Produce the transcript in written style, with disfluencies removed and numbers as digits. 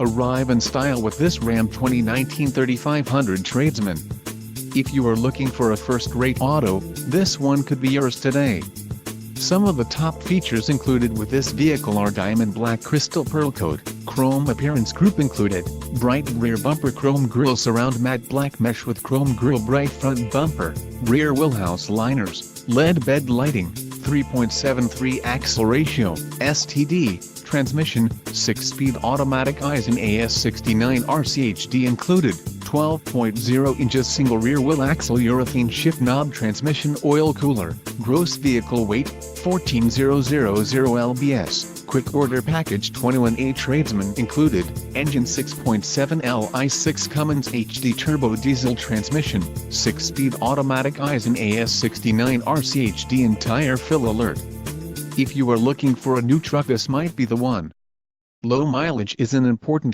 Arrive in style with this Ram 2019 3500 Tradesman. If you are looking for a first-rate auto, this one could be yours today. Some of the top features included with this vehicle are diamond black crystal pearl coat, chrome appearance group included, bright rear bumper chrome grille surround matte black mesh with chrome grille bright front bumper, rear wheelhouse liners, LED bed lighting, 3.73 axle ratio, STD, transmission, 6-speed automatic Aisin AS69 RCHD included, 12.0 inches single rear wheel axle urethane shift knob transmission oil cooler, gross vehicle weight, 14,000 lbs, quick order package 21A Tradesman included, engine 6.7 Li6 Cummins HD turbo diesel transmission, 6-speed automatic Aisin AS69 RCHD and tire fill alert. If you are looking for a new truck, this might be the one. Low mileage is an important